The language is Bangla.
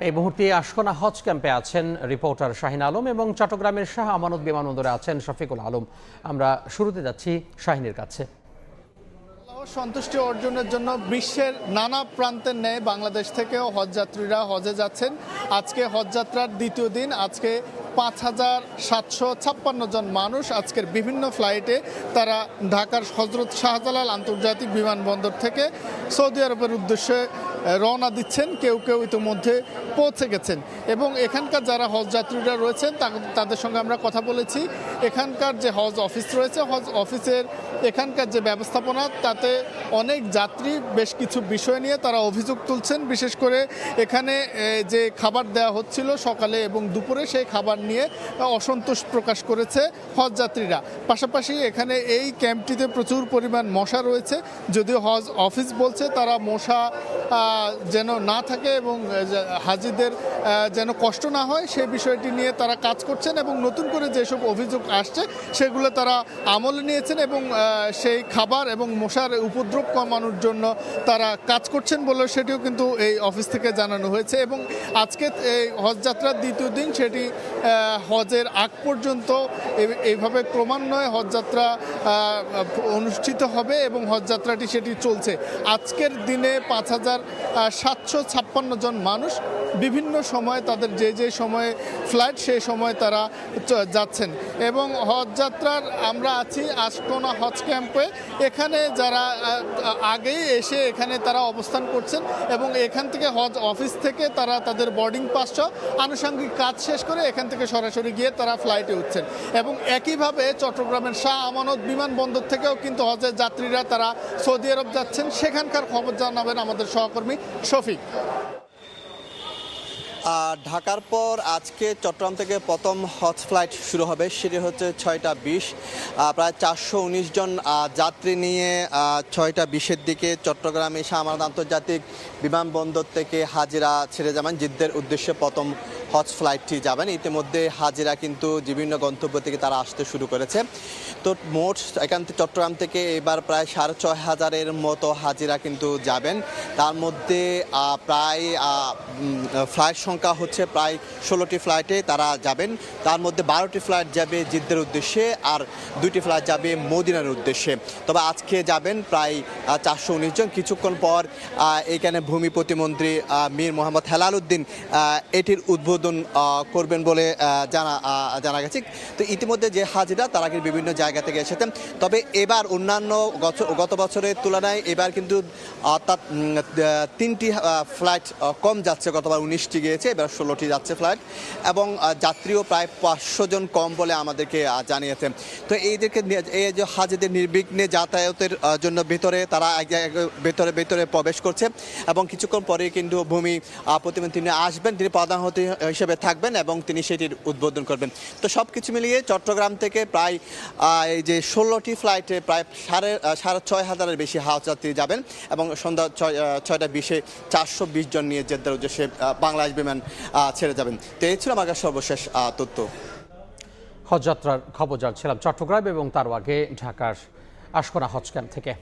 এই মুহূর্তে আশকোনা হজ ক্যাম্পে আছেন রিপোর্টার শাহিন আলম এবং চট্টগ্রামের শাহ আমানত বিমানবন্দরে আছেন শফিকুল আলম। আমরা শুরুতে যাচ্ছি শাহিনের কাছে। সন্তুষ্টি অর্জনের জন্য বিশ্বের নানা প্রান্তের ন্যায় বাংলাদেশ থেকেও হজযাত্রীরা হজে যাচ্ছেন। আজকে হজযাত্রার দ্বিতীয় দিন। আজকে ৫,৭৫৬ জন মানুষ আজকের বিভিন্ন ফ্লাইটে তারা ঢাকার হজরত শাহজালাল আন্তর্জাতিক বিমানবন্দর থেকে সৌদি আরবের উদ্দেশ্যে রওনা দিচ্ছেন। কেউ কেউ ইতিমধ্যে পৌঁছে গেছেন এবং এখানকার যারা হজযাত্রীরা রয়েছেন তাদের সঙ্গে আমরা কথা বলেছি। এখানকার যে হজ অফিস রয়েছে, হজ অফিসের এখানকার যে ব্যবস্থাপনা, তাতে অনেক যাত্রী বেশ কিছু বিষয় নিয়ে তারা অভিযোগ তুলছেন। বিশেষ করে এখানে যে খাবার দেওয়া হচ্ছিল সকালে এবং দুপুরে, সেই খাবার নিয়ে অসন্তোষ প্রকাশ করেছে হজযাত্রীরা। পাশাপাশি এখানে এই ক্যাম্পটিতে প্রচুর পরিমাণ মশা রয়েছে। যদিও হজ অফিস বলছে তারা মশা যেন না থাকে এবং হাজিদের যেন কষ্ট না হয়, সেই বিষয়টি নিয়ে তারা কাজ করছেন এবং নতুন করে যেসব অভিযোগ আসছে সেগুলো তারা আমলে নিয়েছেন এবং সেই খাবার এবং মশার উপদ্রব কমানোর জন্য তারা কাজ করছেন বলে সেটিও কিন্তু এই অফিস থেকে জানানো হয়েছে। এবং আজকে এই হজযাত্রার দ্বিতীয় দিন, সেটি হজের আগ পর্যন্ত এইভাবে ক্রমান্বয়ে হজযাত্রা অনুষ্ঠিত হবে এবং হজযাত্রাটি সেটি চলছে। আজকের দিনে ৫,৭৫৬ জন মানুষ বিভিন্ন সময় তাদের যে সময়ে ফ্লাইট, সেই সময় তারা যাচ্ছেন। এবং হজযাত্রার আমরা আছি আশকোনা হজ ক্যাম্পে। এখানে যারা আগেই এসে এখানে তারা অবস্থান করছেন এবং এখান থেকে হজ অফিস থেকে তারা তাদের বোর্ডিং পাস সহ আনুষঙ্গিক কাজ শেষ করে এখান থেকে সরাসরি গিয়ে তারা ফ্লাইটে উঠছেন। এবং একইভাবে চট্টগ্রামের শাহ আমানত বিমানবন্দর থেকেও কিন্তু হজের যাত্রীরা তারা সৌদি আরব যাচ্ছেন। সেখানকার খবর জানাবেন আমাদের সহকর্মী শফিক। ঢাকার পর আজকে চট্টগ্রাম থেকে প্রথম হজ ফ্লাইট শুরু হবে, সেটি হচ্ছে 6টা 20। প্রায় 419 জন যাত্রী নিয়ে 6টা 20-এর দিকে চট্টগ্রামে শাহ আমানত আন্তর্জাতিক বিমানবন্দর থেকে হাজিরা ছেড়ে যাবেন। জিদ্দের উদ্দেশ্যে প্রথম হজ ফ্লাইটটি যাবেন। ইতিমধ্যে হাজিরা কিন্তু বিভিন্ন গন্তব্য থেকে তারা আসতে শুরু করেছে। তো মোট এখান থেকে চট্টগ্রাম থেকে এবার প্রায় 6,500-এর মতো হাজিরা কিন্তু যাবেন। তার মধ্যে প্রায় ফ্লাইট সংখ্যা হচ্ছে প্রায় 16টি ফ্লাইটে তারা যাবেন। তার মধ্যে 12টি ফ্লাইট যাবে জিদ্দের উদ্দেশ্যে আর 2টি ফ্লাইট যাবে মদিনার উদ্দেশ্যে। তবে আজকে যাবেন প্রায় 419 জন। কিছুক্ষণ পর এখানে ভূমি প্রতিমন্ত্রী মীর মোহাম্মদ হেলাল উদ্দিন এটির উদ্বোধন করবেন বলে জানা গেছে। তো ইতিমধ্যে যে হাজিরা তারা কিন্তু বিভিন্ন জায়গা থেকে এসেছেন। তবে এবার অন্যান্য গত বছরের তুলনায় এবার কিন্তু অর্থাৎ 3টি ফ্লাইট কম যাচ্ছে। গতবার 19টি গিয়েছে, এবার 16টি যাচ্ছে ফ্লাইট এবং যাত্রীও প্রায় 500 জন কম বলে আমাদেরকে জানিয়েছে। তো এইদেরকে এই যে হাজিদের নির্বিঘ্নে যাতায়াতের জন্য ভেতরে তারা ভেতরে প্রবেশ করছে এবং কিছুক্ষণ পরে কিন্তু ভূমি প্রতিমন্ত্রী আসবেন। তিনি প্রধান অতিথি হিসেবে থাকবেন এবং তিনি সেটির উদ্বোধন করবেন। তো সব কিছু মিলিয়ে চট্টগ্রাম থেকে প্রায় এই যে 16টি ফ্লাইটে প্রায় 6,500-এর বেশি হজযাত্রী যাবেন এবং সন্ধ্যা 6টা 20-এ 420 জন নিয়ে জেদ্দার উদ্দেশ্যে বাংলাদেশ বিমান ছেড়ে যাবেন। তো এই ছিল আমার সর্বশেষ তথ্য। হজযাত্রার খবর জানছিলাম চট্টগ্রাম এবং তার আগে ঢাকার আশকোনা হজ ক্যাম্প থেকে।